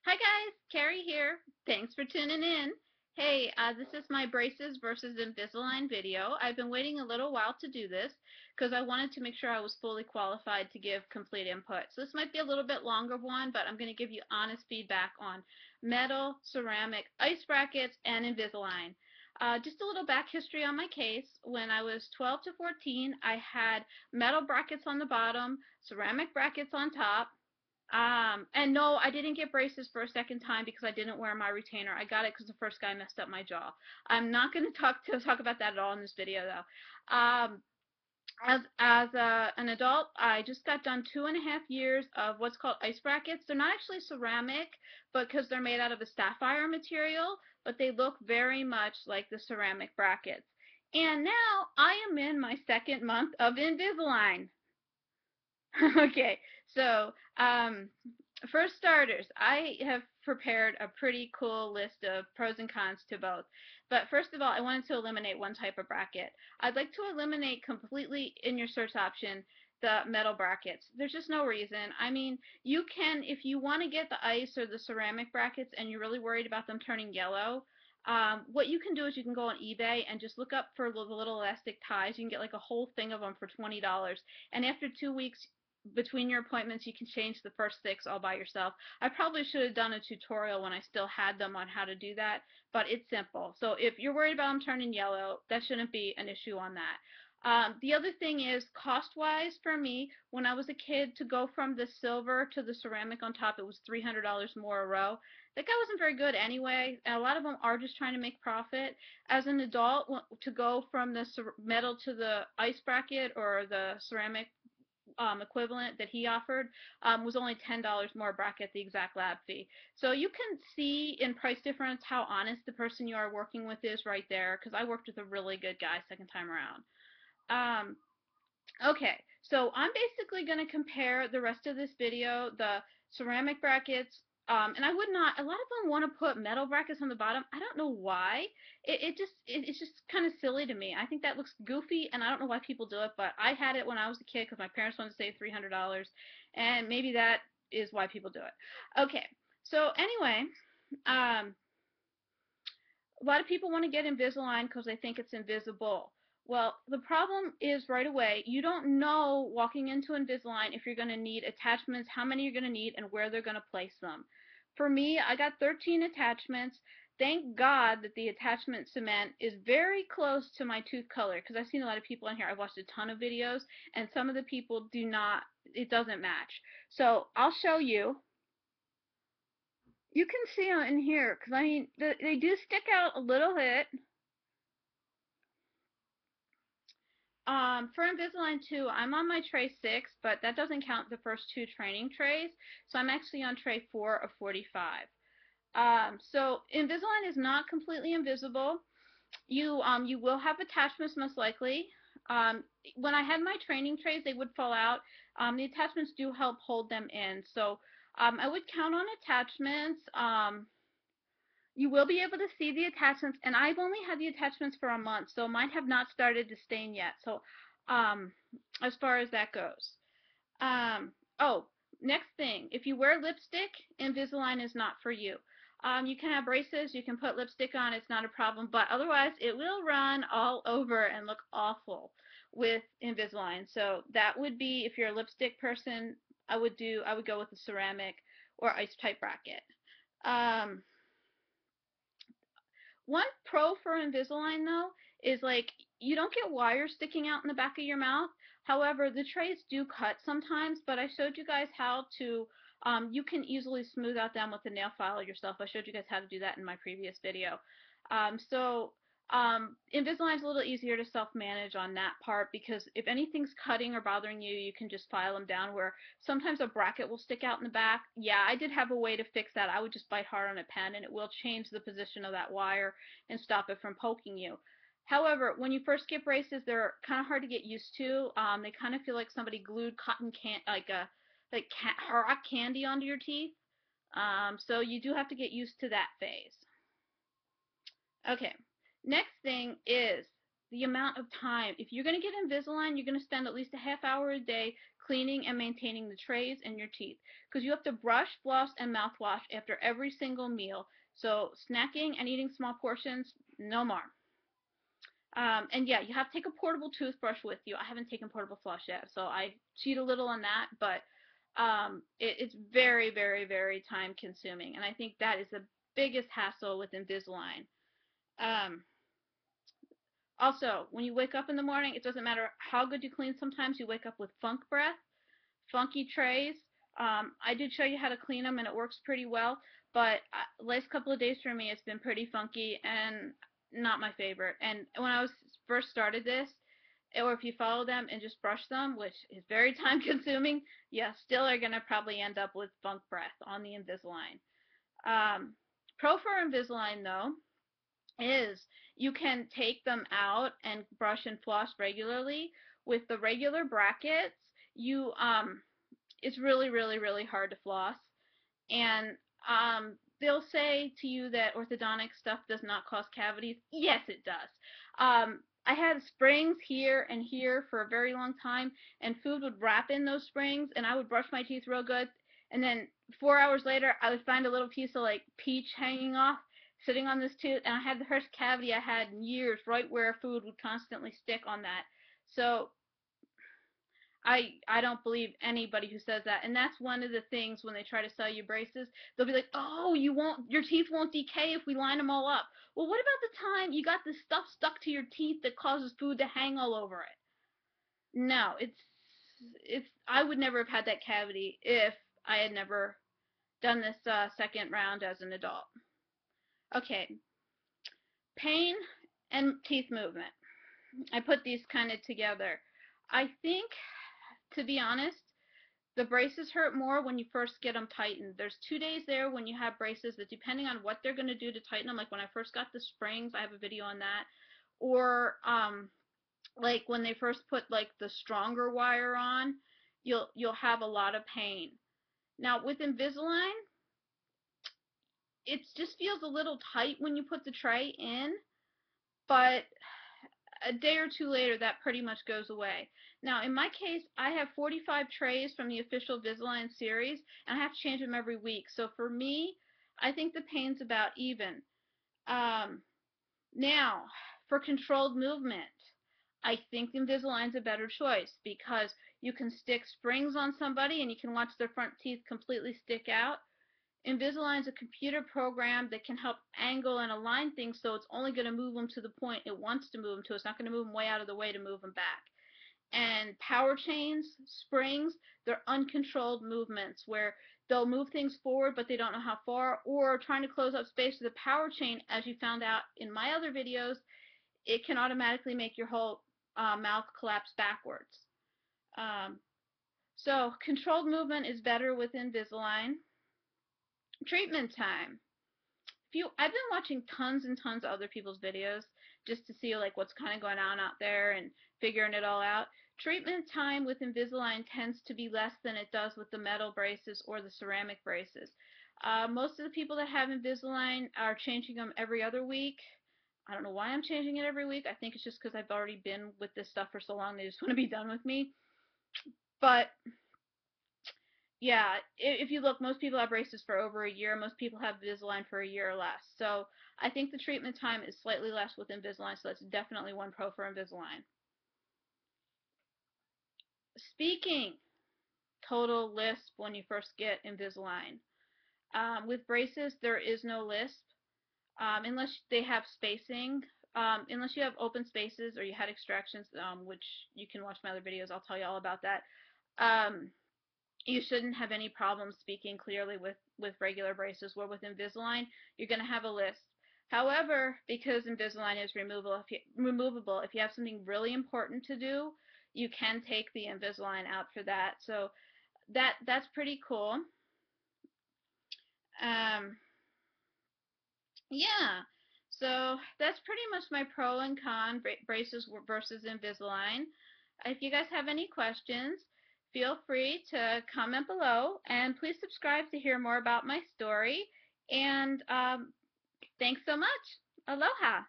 Hi guys, Carrie here. Thanks for tuning in. Hey, this is my braces versus Invisalign video. I've been waiting a little while to do this because I wanted to make sure I was fully qualified to give complete input. So this might be a little bit longer one, but I'm going to give you honest feedback on metal, ceramic, ice brackets, and Invisalign. Just a little back history on my case. When I was 12 to 14, I had metal brackets on the bottom, ceramic brackets on top. And no, I didn't get braces for a second time because I didn't wear my retainer. I got it because the first guy messed up my jaw. I'm not going to talk about that at all in this video though. As an adult, I just got done 2.5 years of what's called ice brackets. They're not actually ceramic, but because they're made out of a sapphire material, but they look very much like the ceramic brackets. And now I am in my second month of Invisalign. Okay, so for starters, I have prepared a pretty cool list of pros and cons to both. But first of all, I wanted to eliminate one type of bracket. I'd like to eliminate completely in your search option the metal brackets. There's just no reason. I mean, you can, if you want to get the ice or the ceramic brackets and you're really worried about them turning yellow, what you can do is you can go on eBay and just look up for the little elastic ties. You can get like a whole thing of them for $20. And after 2 weeks, between your appointments, you can change the first 6 all by yourself. I probably should have done a tutorial when I still had them on how to do that, but it's simple. So if you're worried about them turning yellow, that shouldn't be an issue on that. The other thing is, cost-wise for me, when I was a kid, to go from the silver to the ceramic on top, it was $300 more a row. That guy wasn't very good anyway, and a lot of them are just trying to make profit. As an adult, to go from the metal to the ice bracket or the ceramic equivalent that he offered was only $10 more bracket, the exact lab fee. So you can see in price difference how honest the person you are working with is right there, because I worked with a really good guy second time around. Um, okay, so I'm basically going to compare the rest of this video, the ceramic brackets, and I would not, a lot of them want to put metal brackets on the bottom. I don't know why. It's just kind of silly to me. I think that looks goofy, and I don't know why people do it, but I had it when I was a kid because my parents wanted to save $300, and maybe that is why people do it. Okay, so anyway, um, a lot of people want to get Invisalign because they think it's invisible. Well, the problem is right away, you don't know walking into Invisalign if you're going to need attachments, how many you're going to need, and where they're going to place them. For me, I got 13 attachments. Thank God that the attachment cement is very close to my tooth color, because I've seen a lot of people in here. I've watched a ton of videos, and some of the people do not, it doesn't match. So I'll show you. You can see them in here, because I mean, they do stick out a little bit. For Invisalign 2, I'm on my tray 6, but that doesn't count the first 2 training trays, so I'm actually on tray 4 of 45. So Invisalign is not completely invisible. You will have attachments most likely. When I had my training trays, they would fall out. The attachments do help hold them in, so I would count on attachments. You will be able to see the attachments, and I've only had the attachments for a month, so mine have not started to stain yet. So, as far as that goes. Oh, next thing, if you wear lipstick, Invisalign is not for you. You can have braces, you can put lipstick on, it's not a problem, but otherwise it will run all over and look awful with Invisalign. So that would be, if you're a lipstick person, I would go with a ceramic or ice type bracket. One pro for Invisalign, though, is like you don't get wires sticking out in the back of your mouth. However, the trays do cut sometimes, but I showed you guys how to, you can easily smooth out them with a nail file yourself. I showed you guys how to do that in my previous video. Invisalign's a little easier to self-manage on that part, because if anything's cutting or bothering you, you can just file them down, where sometimes a bracket will stick out in the back. Yeah, I did have a way to fix that. I would just bite hard on a pen, and it will change the position of that wire and stop it from poking you. However, when you first get braces, they're kind of hard to get used to. They kind of feel like somebody glued cotton rock candy onto your teeth. So you do have to get used to that phase. Okay, next thing is the amount of time. If you're going to get Invisalign, you're going to spend at least a half hour a day cleaning and maintaining the trays and your teeth, because you have to brush, floss, and mouthwash after every single meal. So snacking and eating small portions, no more. And yeah, you have to take a portable toothbrush with you. I haven't taken portable floss yet, so I cheat a little on that, but it's very, very, very time consuming, and I think that is the biggest hassle with Invisalign. Um, Also, when you wake up in the morning, it doesn't matter how good you clean. Sometimes you wake up with funk breath, funky trays. I did show you how to clean them, and it works pretty well. But last couple of days for me, it's been pretty funky and not my favorite. And when I was first started this, or if you follow them and just brush them, which is very time consuming, you still are gonna probably end up with funk breath on the Invisalign. Pro for Invisalign though is you can take them out and brush and floss regularly. With the regular brackets, you it's really, really, really hard to floss. And they'll say to you that orthodontic stuff does not cause cavities. Yes, it does. I had springs here and here for a very long time, and food would wrap in those springs, and I would brush my teeth real good, and then 4 hours later, I would find a little piece of like peach hanging off, sitting on this tooth, and I had the first cavity I had in years, right where food would constantly stick on that. So I don't believe anybody who says that. And that's one of the things when they try to sell you braces, they'll be like, "Oh, your teeth won't decay if we line them all up." Well, what about the time you got this stuff stuck to your teeth that causes food to hang all over it? No, it's I would never have had that cavity if I had never done this second round as an adult. Okay, pain and teeth movement. I put these kind of together. I think, to be honest, the braces hurt more when you first get them tightened. There's 2 days there when you have braces that, depending on what they're going to do to tighten them, like when I first got the springs, I have a video on that, or like when they first put like the stronger wire on, you'll have a lot of pain. Now with Invisalign, it just feels a little tight when you put the tray in, but a day or two later, that pretty much goes away. Now, in my case, I have 45 trays from the official Invisalign series, and I have to change them every week. So for me, I think the pain's about even. Now, for controlled movement, I think Invisalign's a better choice because you can stick springs on somebody and you can watch their front teeth completely stick out. Invisalign is a computer program that can help angle and align things so it's only going to move them to the point it wants to move them to. It's not going to move them way out of the way to move them back. And power chains, springs, they're uncontrolled movements where they'll move things forward but they don't know how far, or trying to close up space with a power chain, as you found out in my other videos, it can automatically make your whole mouth collapse backwards. So controlled movement is better with Invisalign. Treatment time. I've been watching tons and tons of other people's videos just to see like what's kind of going on out there and figuring it all out. Treatment time with Invisalign tends to be less than it does with the metal braces or the ceramic braces. Most of the people that have Invisalign are changing them every other week. I don't know why I'm changing it every week. I think it's just because I've already been with this stuff for so long, they just want to be done with me. But yeah, if you look, most people have braces for over a year. Most people have Invisalign for a year or less. So I think the treatment time is slightly less with Invisalign, so that's definitely one pro for Invisalign. Speaking, total lisp when you first get Invisalign. With braces, there is no lisp unless they have spacing. Unless you have open spaces or you had extractions, which you can watch my other videos. I'll tell you all about that. You shouldn't have any problem speaking clearly with regular braces, where with Invisalign, you're going to have a lisp. However, because Invisalign is removable, if you have something really important to do, you can take the Invisalign out for that. So that's pretty cool. Yeah, so that's pretty much my pro and con braces versus Invisalign. If you guys have any questions, feel free to comment below, and please subscribe to hear more about my story. And thanks so much. Aloha.